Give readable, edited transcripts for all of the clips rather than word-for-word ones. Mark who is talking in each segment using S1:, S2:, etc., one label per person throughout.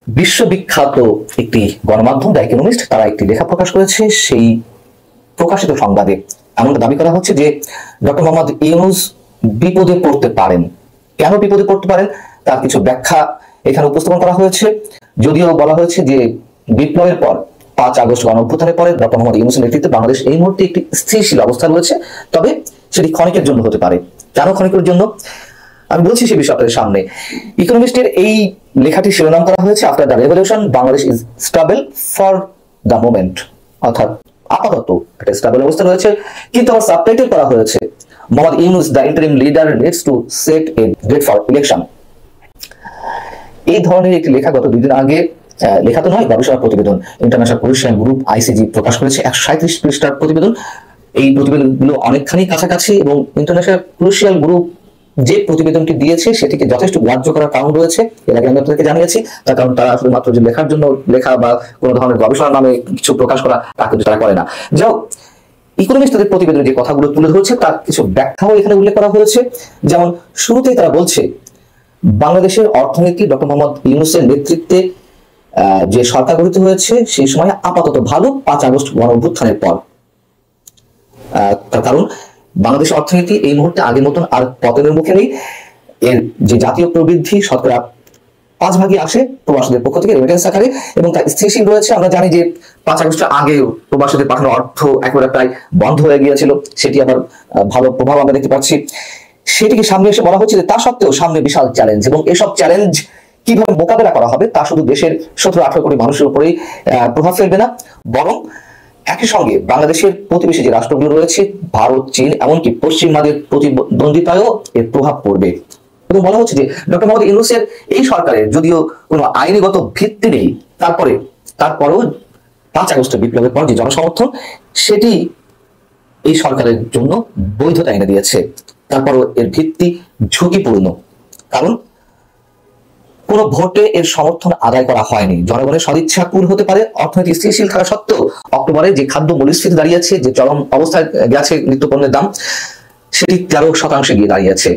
S1: বিশ্ববিখ্যাত একটি গণমাধ্যম দ্য ইকোনমিস্ট তারা একটি লেখা প্রকাশ করেছে। সেই প্রকাশিত সংবাদে এমনটা দাবি করা হচ্ছে যে ডক্টর মোহাম্মদ ইউনূস বিপদে পড়তে পারেন। কেন বিপদে পড়তে পারেন তার কিছু ব্যাখ্যা এখানে উপস্থাপন করা হয়েছে। যদিও বলা হয়েছে যে বিপ্লবের পর 5 আগস্ট গণঅভ্যুত্থানের পরে ডক্টর মোহাম্মদ ইউনূসের নেতৃত্বে বাংলাদেশ এই মুহূর্তে একটি স্থিতিশীল অবস্থা রয়েছে, তবে সেটি ক্ষণিকের জন্য হতে পারে। কেন ক্ষণিকের জন্য আমি বলছি সে বিষয়ে আপনাদের সামনে। ইকোনমিস্টের এই লেখাটি শিরোনাম করা হয়েছে after the revolution Bangladesh is stable for the moment, অর্থাৎ আপাতত একটা স্টেবল অবস্থা রয়েছে, কিন্তু আমার সাবটাইটেল করা হয়েছে Mohammad Yunus the interim leader needs to set a date for election. এই ধরনের একটি লেখা গত 2 দিন আগে লেখা তো নয়, গবেষণা প্রতিবেদন ইন্টারন্যাশনাল ক্রুশিয়াল গ্রুপ আইসিজি প্রকাশ করেছে। 137 পৃষ্ঠার প্রতিবেদন। এই প্রতিবেদনগুলো অনেকখানি কাছাকাছি এবং ইন্টারন্যাশনাল ক্রুশিয়াল গ্রুপ যে প্রতিবেদনটি দিয়েছে সেটিকে যথেষ্ট গ্রাহ্য করার কারণ রয়েছে। এর আগে আমি আপনাদেরকে জানিয়েছি, তার কারণ তারা শুধুমাত্র যে লেখার জন্য লেখা বা কোনো ধরনের গবেষণার নামে কিছু প্রকাশ করা তা কিন্তু তারা করে না। যাও, ইকোনমিস্ট তাদের প্রতিবেদনে যে কথাগুলো তুলে ধরেছে তার কিছু ব্যাখ্যাও এখানে উল্লেখ করা হয়েছে। যেমন শুরুতেই তারা বলছে বাংলাদেশের অর্থনীতি ডক্টর মোহাম্মদ ইউনূসের নেতৃত্বে যে সরকার গঠিত হয়েছে সেই সময় আপাতত ভালো 5 আগস্ট গণঅভ্যুত্থানের পর। তার কারণ বাংলাদেশের অর্থনীতি এই মুহূর্তে আগের মতন আর পতনের মুখে নেই। এর যে জাতীয় প্রবৃদ্ধি শতকরা 5 ভাগই আসে প্রবাসীদের পক্ষ থেকে রেমিটেন্স আকারে এবং তা স্থিতিশীল রয়েছে। আমরা জানি যে 5 আগস্টের আগেও প্রবাসীদের পাঠানো অর্থ একেবারে প্রায় বন্ধ হয়ে গিয়েছিল, সেটি আবার ভালো প্রভাব আমরা দেখতে পাচ্ছি। সেটিকে সামনে এসে বলা হচ্ছে যে তা সত্ত্বেও সামনে বিশাল চ্যালেঞ্জ, এবং এসব চ্যালেঞ্জ কিভাবে মোকাবেলা করা হবে তা শুধু দেশের 17-18 কোটি মানুষের উপরেই প্রভাব ফেলবে না, বরং একই সঙ্গে বাংলাদেশের প্রতিবেশী যে রাষ্ট্রগুলো রয়েছে ভারত, চীন, এমনকি পশ্চিমাদের প্রতিদ্বন্দ্বিতায়ও এর প্রভাব পড়বে। এবং বলা হচ্ছে যে ডক্টর মোহাম্মদ ইউনূসের এই সরকারের যদিও কোনো আইনিগত ভিত্তি নেই, তারপরেও 5 আগস্টের বিপ্লবের পর যে জনসমর্থন সেটি এই সরকারের জন্য বৈধতা এনে দিয়েছে। তারপরও এর ভিত্তি ঝুঁকিপূর্ণ, কারণ কোন ভোটে এর সমর্থন আদায় করা হয়নি। জনগণের সদিচ্ছা কুল হতে পারে, অর্থনীতি স্থিতিশীল থাকা সত্ত্বেও অক্টোবরে যে খাদ্য মূল্যস্ফীতি দাঁড়িয়েছে, যে চরম অবস্থায় গেছে নিত্যপণ্যের দাম, সেটি 13% গিয়ে দাঁড়িয়েছে।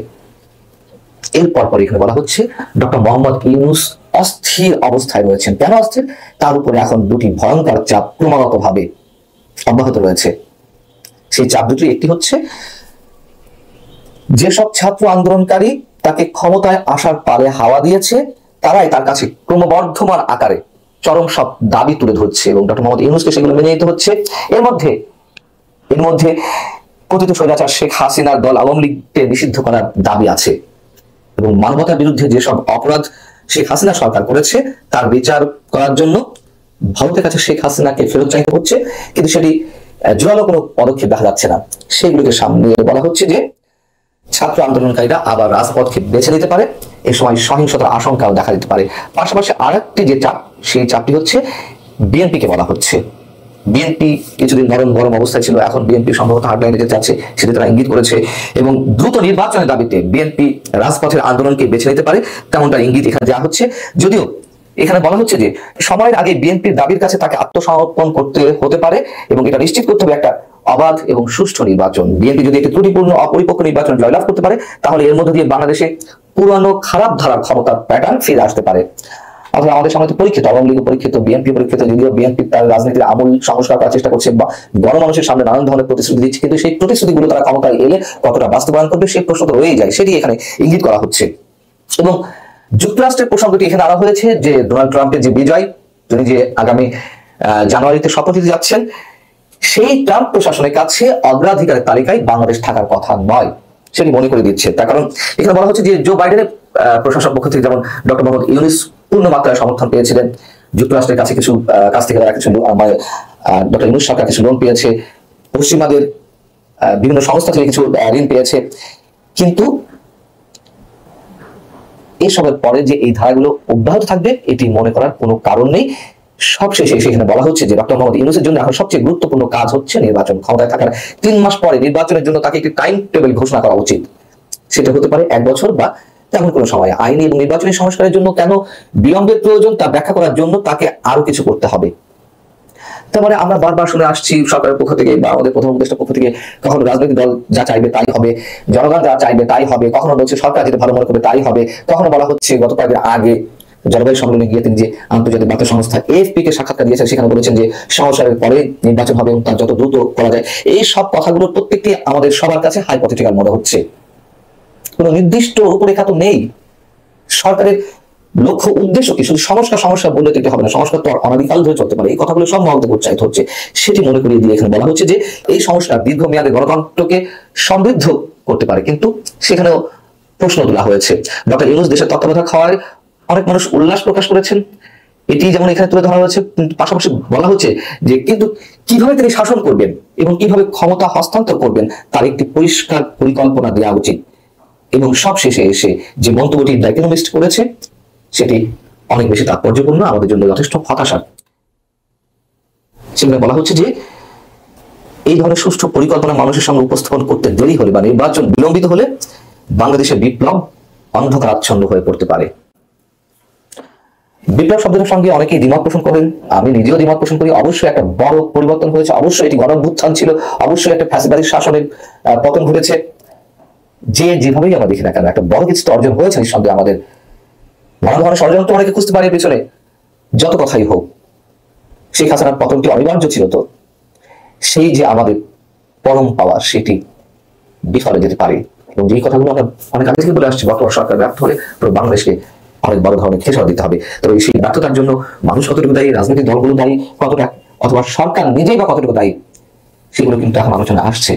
S1: এরপর এখানে বলা হচ্ছে ডক্টর মোহাম্মদ ইউনূস অস্থির অবস্থায় রয়েছেন। কেন অস্থির? তার উপরে এখন 2টি ভয়ঙ্কর চাপ ক্রমাগত ভাবে অব্যাহত রয়েছে। সেই চাপ দুটি, একটি হচ্ছে যেসব ছাত্র আন্দোলনকারী তাকে ক্ষমতায় আসার পালে হাওয়া দিয়েছে তারাই তার কাছে ক্রমবর্ধমান আকারে চরম সব দাবি তুলে ধরছে এবং ডক্টর মোহাম্মদ ইউনূসকে সেগুলো মেনে নিতে হচ্ছে। এর মধ্যে কথিত স্বৈরাচার শেখ হাসিনার দল আওয়ামী লীগকে নিষিদ্ধ করার দাবি আছে এবং মানবতার বিরুদ্ধে যেসব অপরাধ শেখ হাসিনা সরকার করেছে তার বিচার করার জন্য ভারতের কাছে শেখ হাসিনাকে ফেরত চাইতে হচ্ছে, কিন্তু সেটি জোরালো কোনো পদক্ষেপ দেখা যাচ্ছে না। সেগুলোকে সামনে বলা হচ্ছে যে ছাত্র আন্দোলনকারীরা আবার রাজপথকে বেছে নিতে পারে, এই সময় সহিংসতার আশঙ্কাও দেখা দিতে পারে। পাশাপাশি আরেকটি যে চাপ, সেই চাপটি হচ্ছে বিএনপিকে বলা হচ্ছে। বিএনপি কিছুদিন গরম অবস্থায় ছিল, এখন বিএনপি সম্ভবত হার্ডলাইনে যেতে যাচ্ছে, সেটি তারা ইঙ্গিত করেছে এবং দ্রুত নির্বাচনের দাবিতে বিএনপি রাজপথের আন্দোলনকে বেছে নিতে পারে তেমনটা ইঙ্গিত এখানে দেওয়া হচ্ছে। যদিও এখানে বলা হচ্ছে যে সময়ের আগে বিএনপির দাবির কাছে তাকে আত্মসমর্পণ করতে হতে পারে এবং এটা নিশ্চিত করতে হবে একটা অবাধ এবং সুষ্ঠু নির্বাচন। বিএনপি যদি একটি ত্রুটিপূর্ণ অপরিপক্ক নির্বাচন জয়লাভ করতে পারে তাহলে এর মধ্য দিয়ে বাংলাদেশে পুরানো খারাপ ধারার ক্ষমতার প্যাটার্ন ফিরে আসতে পারে। অথবা আমাদের সামনে পরীক্ষিত, আওয়ামী লীগ পরীক্ষিত, বিএনপি পরীক্ষিত, যদিও বিএনপি তার রাজনীতির আমূল সংস্কার করার চেষ্টা করছে বা গণমানুষের সামনে নানান ধরনের প্রতিশ্রুতি দিচ্ছে, কিন্তু সেই প্রতিশ্রুতিগুলো তারা ক্ষমতায় এলে কতটা বাস্তবায়ন করবে সেই প্রশ্ন তো রয়েই যায়, সেটি এখানে ইঙ্গিত করা হচ্ছে। এবং যুক্তরাষ্ট্রের প্রসঙ্গটি এখানে আনা হয়েছে যে ডোনাল্ড ট্রাম্পের যে বিজয়, তিনি যে আগামী জানুয়ারিতে শপথ নিতে যাচ্ছেন, সেই ট্রাম্প প্রশাসনের কাছে অগ্রাধিকারের তালিকায় বাংলাদেশ থাকার কথা নয়, সেটি মনে করে দিচ্ছে। তার কারণ এখানে বলা হচ্ছে যে জো বাইডেনের প্রশাসন পক্ষ থেকে যেমন ডক্টর মোহাম্মদ ইউনূস পূর্ণ মাত্রায় সমর্থন পেয়েছিলেন, যুক্তরাষ্ট্রের কাছ থেকে কিছু ডক্টর ইউনূস সরকার কিছু লোন পেয়েছে, পশ্চিমাদের বিভিন্ন সংস্থা থেকে কিছু ঋণ পেয়েছে, কিন্তু এসবের পরে যে এই ধারাগুলো অব্যাহত থাকবে এটি মনে করার কোনো কারণ নেই। সবশেষে সেখানে বলা হচ্ছে যে ডক্টর মোহাম্মদ ইউনূসের জন্য এখন সবচেয়ে গুরুত্বপূর্ণ কাজ হচ্ছে নির্বাচন। ক্ষমতায় থাকার 3 মাস পরে নির্বাচনের জন্য তাকে একটি টাইম টেবিল ঘোষণা করা উচিত। সেটা হতে পারে 1 বছর বা তেমন কোনো সময়। আইনি এবং নির্বাচনী সংস্কারের জন্য কেন বিলম্বের প্রয়োজন তা ব্যাখ্যা করার জন্য তাকে আরো কিছু করতে হবে। তারপরে আমরা বারবার শুনে আসছি সরকারের পক্ষ থেকে বা আমাদের প্রধান উপদেষ্টার পক্ষ থেকে, কখনো রাজনৈতিক দল যা চাইবে তাই হবে, জনগণ যা চাইবে তাই হবে, কখনো বলছে সরকার যেটা ভালো মনে করবে তাই হবে, কখনো বলা হচ্ছে গত কয়েকদিন আগে জলবায়ু সম্মেলনে গিয়ে তিনি যে আন্তর্জাতিক বার্তা সংস্থা এএফপি কে সাক্ষাৎকার দিয়েছেন, সেখানে বলেছেন যে সংস্কারের পরে নির্বাচন হবে এবং তার যত দ্রুত করা যায়। এই সব কথাগুলোর প্রত্যেকটি আমাদের সবার কাছে হাইপোথেটিক্যাল মনে হচ্ছে। কোনো নির্দিষ্ট রূপরেখা তো নেই। সরকারের লক্ষ্য উদ্দেশ্য কি? শুধু সমস্যা বললে তো হবে না, সংস্কার তো অনাদিকাল ধরে চলতে পারে। এই কথাগুলো সব মহল থেকে উচ্চারিত হচ্ছে, সেটি মনে করিয়ে দিয়ে এখানে বলা হচ্ছে যে এই সংস্কার দীর্ঘমেয়াদে গণতন্ত্রকে সমৃদ্ধ করতে পারে। কিন্তু সেখানেও প্রশ্ন তোলা হয়েছে। ডক্টর ইউনূস দেশের তত্ত্বাবধায়ক হওয়ায় অনেক মানুষ উল্লাস প্রকাশ করেছেন, এটি যেমন এখানে তুলে ধরা হয়েছে। পাশাপাশি বলা হচ্ছে যে কিন্তু কিভাবে তিনি শাসন করবেন এবং কিভাবে ক্ষমতা হস্তান্তর করবেন তার একটি পরিষ্কার পরিকল্পনা দেওয়া উচিত। এবং সব শেষে এসে যে মন্তব্যটি দ্য ইকোনমিস্ট করেছে সেটি অনেক বেশি তাৎপর্যপূর্ণ, আমাদের জন্য যথেষ্ট হতাশার। সেখানে বলা হচ্ছে যে এই ধরনের সুষ্ঠু পরিকল্পনা মানুষের সামনে উপস্থাপন করতে দেরি হলে বা নির্বাচন বিলম্বিত হলে বাংলাদেশের বিপ্লব অন্ধকার আচ্ছন্ন হয়ে পড়তে পারে। বিপ্লব শব্দের সঙ্গে অনেকেই দ্বিমত পোষণ করেন, আমি নিজেও দ্বিমত পোষণ করি। অবশ্যই একটা বড় পরিবর্তন হয়েছে, অবশ্যই এটি গণঅভ্যুত্থান ছিল, অবশ্যই একটা ফ্যাসিবাদী শাসনের পতন ঘটেছে। যে যেভাবেই আমরা দেখি না কেন একটা বড় কিছু অর্জন হয়েছে নিঃসন্দেহে। আমাদের নানা ধরনের ষড়যন্ত্র অনেকে খুঁজতে পারে পেছনে, যত কথাই হোক শেখ হাসিনার পতনটি অনিবার্য ছিল, তো সেই যে আমাদের পরম পাওয়ার সেটি বিফলে যেতে পারে। এবং যে কথাগুলো আমরা অনেক আগে থেকে বলে আসছি, বর্তমান সরকার ব্যর্থ হলে পুরো বাংলাদেশকে অনেক বড় ধরনের খেসারত দিতে হবে। তবে সেই ব্যর্থতার জন্য মানুষ কতটুকু দায়ী, রাজনৈতিক দলগুলো দায়ী কতটা, অথবা সরকার নিজেই বা কতটুকু দায়ী, সেগুলো কিন্তু এখন আলোচনা আসছে।